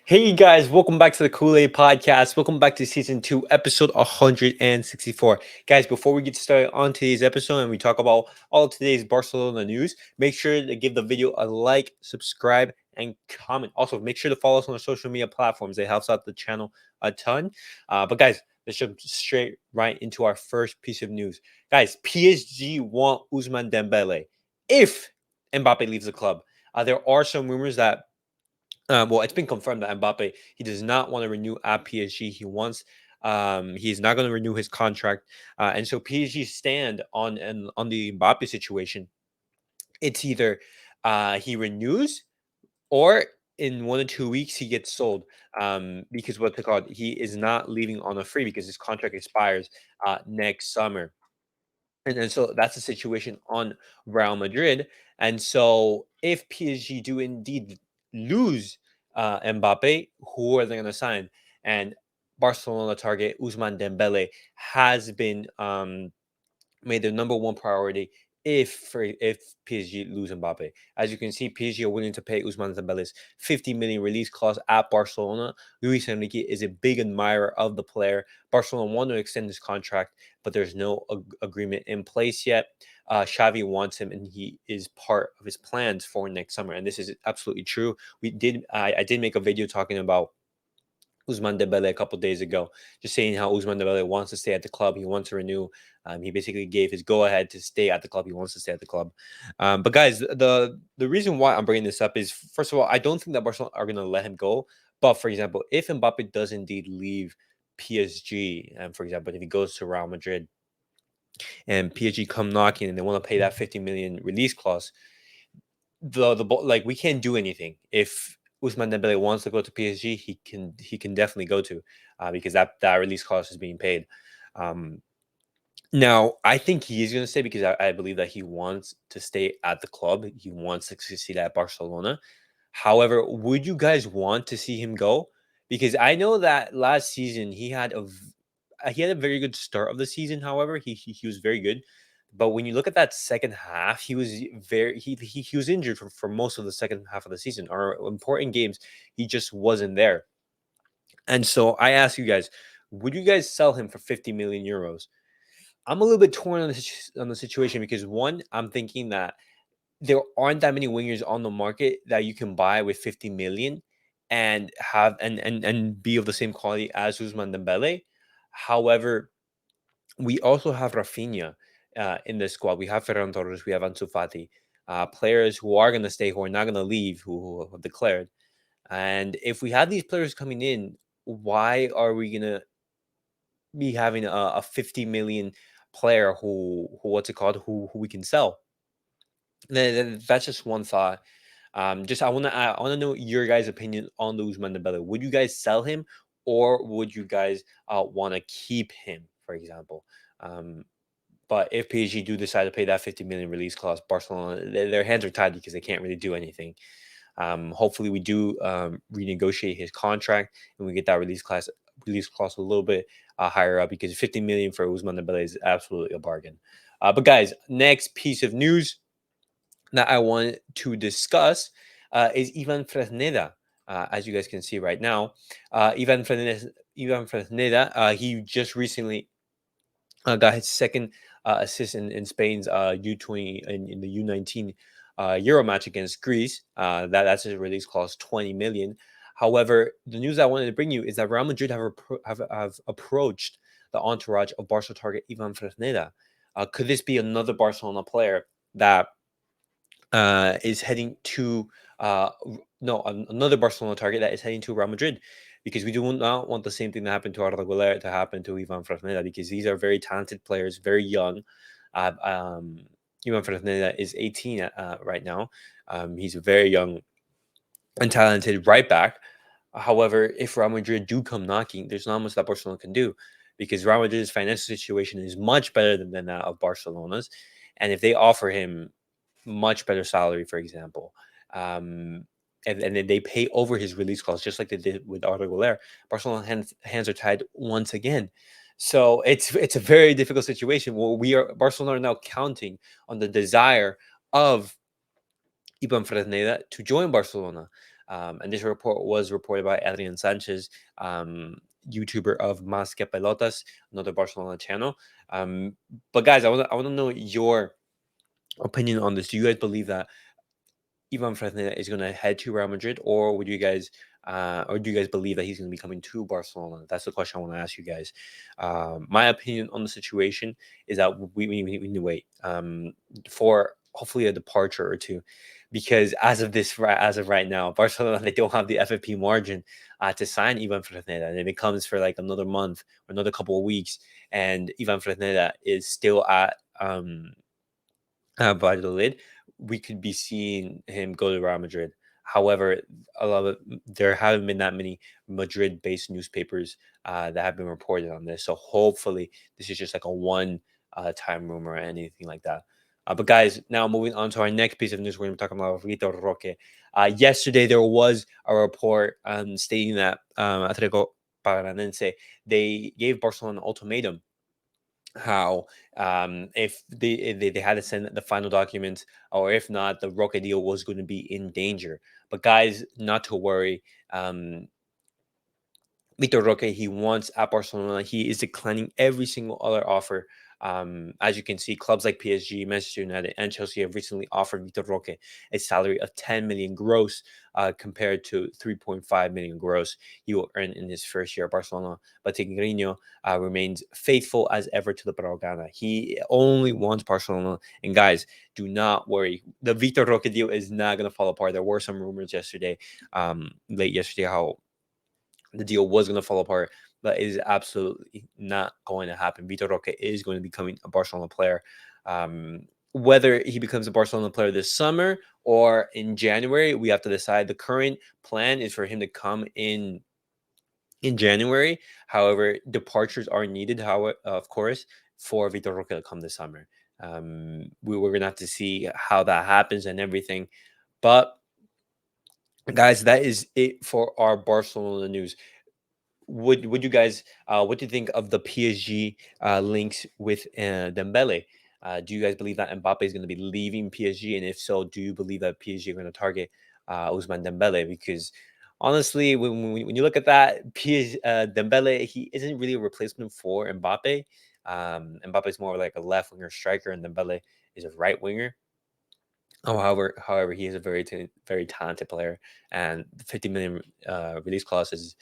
Hey guys, welcome back to the Kool-Aid Podcast. Welcome back to season 2, episode 164. Guys, before we get started on today's episode and we talk about all today's Barcelona news, make sure to give the video a like, subscribe, and comment. Also, make sure to follow us on our social media platforms. It helps out the channel a ton. But guys, let's jump straight right into our first piece of news. Guys, PSG want Ousmane Dembele if Mbappe leaves the club. There are some rumors that well, it's been confirmed that Mbappe he does not want to renew at PSG. He's not going to renew his contract, and so PSG stand on the Mbappe situation. It's either he renews or in 1 or 2 weeks he gets sold. Because what's it called? He is not leaving on a free because his contract expires next summer. And so that's the situation on Real Madrid. And so if PSG do indeed lose Mbappe, who are they going to sign? And Barcelona target Ousmane Dembele has been made their number one priority if PSG lose Mbappe. As you can see, PSG are willing to pay Ousmane Dembele's 50 million release clause at Barcelona. Luis Enrique is a big admirer of the player. Barcelona want to extend his contract, but there's no agreement in place yet. Xavi wants him, and he is part of his plans for next summer. And this is absolutely true. I did make a video talking about Ousmane Dembele a couple days ago, just saying how Ousmane Dembele wants to stay at the club. He wants to renew. He basically gave his go ahead to stay at the club. He wants to stay at the club. But guys, the reason why I'm bringing this up is, first of all, I don't think that Barcelona are going to let him go. But for example, if Mbappe does indeed leave PSG, and for example, if he goes to Real Madrid and PSG come knocking and they want to pay that 50 million release clause, like we can't do anything. If Ousmane Dembele wants to go to PSG, he can definitely go to, because that release cost is being paid. Um, Now I think he is going to stay because I believe that he wants to stay at the club. He wants to succeed at Barcelona. However, would you guys want to see him go? Because I know that last season he had a very good start of the season. However, he was very good, but when you look at that second half, he was very he was injured for most of the second half of the season. Or important games, he just wasn't there. And so I ask you guys, would you guys sell him for 50 million euros? I'm a little bit torn on the situation because one, I'm thinking that there aren't that many wingers on the market that you can buy with 50 million and have and be of the same quality as Ousmane Dembele. However, we also have Rafinha in the squad. We have Ferran Torres, we have Ansu Fati, players who are going to stay, who are not going to leave, who have declared. And if we have these players coming in, why are we going to be having a 50 million player who what's it called, who we can sell? That's just one thought. Just I want to know your guys' opinion on the Ousmane Dembele. Would you guys sell him, or would you guys want to keep him, for example? Um, but if PSG do decide to pay that 50 million release clause, Barcelona their hands are tied because they can't really do anything. Hopefully, we do renegotiate his contract and we get that release clause a little bit higher up, because 50 million for Ousmane Dembele is absolutely a bargain. But guys, next piece of news that I want to discuss is Ivan Fresneda. As you guys can see right now, Ivan Fresneda, he just recently got his second assist in Spain's U20 in the U19 Euro match against Greece. That's his release clause, 20 million. However, the news I wanted to bring you is that Real Madrid have approached the entourage of Barca target Ivan Fresneda. Could this be another Barcelona player that is heading to no, another Barcelona target that is heading to Real Madrid? Because we do not want the same thing that happened to Arda Güler to happen to Ivan Fresneda, because these are very talented players, very young. Uh, um, Ivan Fresneda is 18 right now. He's a very young and talented right back. However, if Real Madrid do come knocking, there's not much that Barcelona can do, because Real Madrid's financial situation is much better than that of Barcelona's. And if they offer him much better salary, for example, um, and then they pay over his release clause, just like they did with Arda Güler, Barcelona hands are tied once again. So it's a very difficult situation. Well, Barcelona are now counting on the desire of Ivan Fresneda to join Barcelona. And this report was reported by Adrian Sanchez, YouTuber of Más que Pelotas, another Barcelona channel. But guys, I want to know your opinion on this. Do you guys believe that Ivan Fresneda is going to head to Real Madrid, or would you guys, or do you guys believe that he's going to be coming to Barcelona? That's the question I want to ask you guys. My opinion on the situation is that we need to wait for hopefully a departure or two, because as of right now, Barcelona, they don't have the FFP margin to sign Ivan Fresneda, and if it comes for like another month or another couple of weeks, and Ivan Fresneda is still at Valladolid, we could be seeing him go to Real Madrid. However, there haven't been that many Madrid-based newspapers that have been reported on this. So hopefully, this is just like a one-time rumor or anything like that. But guys, now moving on to our next piece of news, we're going to be talking about Vitor Roque. Yesterday, there was a report stating that Atletico Paranaense, they gave Barcelona an ultimatum how if they had to send the final documents, or if not, the Roque deal was going to be in danger. But guys, not to worry. Vitor Roque, he wants at Barcelona. He is declining every single other offer. As you can see, clubs like PSG, Manchester United, and Chelsea have recently offered Vitor Roque a salary of 10 million gross, compared to 3.5 million gross he will earn in his first year at Barcelona. But Tigrinho remains faithful as ever to the Blaugrana. He only wants Barcelona. And guys, do not worry. The Vitor Roque deal is not going to fall apart. There were some rumors yesterday, late yesterday, how the deal was going to fall apart, but it is absolutely not going to happen. Vitor Roque is going to be becoming a Barcelona player. Whether he becomes a Barcelona player this summer or in January, we have to decide. The current plan is for him to come in January. However, departures are needed, of course, for Vitor Roque to come this summer. We're going to have to see how that happens and everything. But guys, that is it for our Barcelona news. Would you guys, what do you think of the PSG links with Dembele? Do you guys believe that Mbappe is going to be leaving PSG, and if so, do you believe that PSG are going to target Ousmane Dembele? Because honestly, when you look at that, Dembele, he isn't really a replacement for Mbappe. Mbappe is more like a left winger striker, and Dembele is a right winger. Oh, however, he is a very talented player, and the 50 million release clause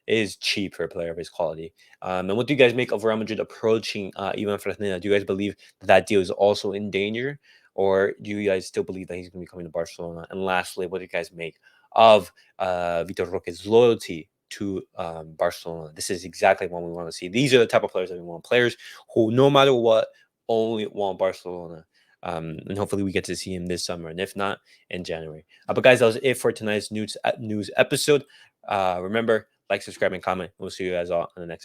is cheap for a player of his quality. And what do you guys make of Real Madrid approaching Ivan Fresneda? Do you guys believe that deal is also in danger, or do you guys still believe that he's going to be coming to Barcelona? And lastly, what do you guys make of Vitor Roque's loyalty to Barcelona? This is exactly what we want to see. These are the type of players that we want. Players who, no matter what, only want Barcelona. And hopefully we get to see him this summer, and if not, in January. But guys, that was it for tonight's news episode. Remember, like, subscribe, and comment. We'll see you guys all in the next episode.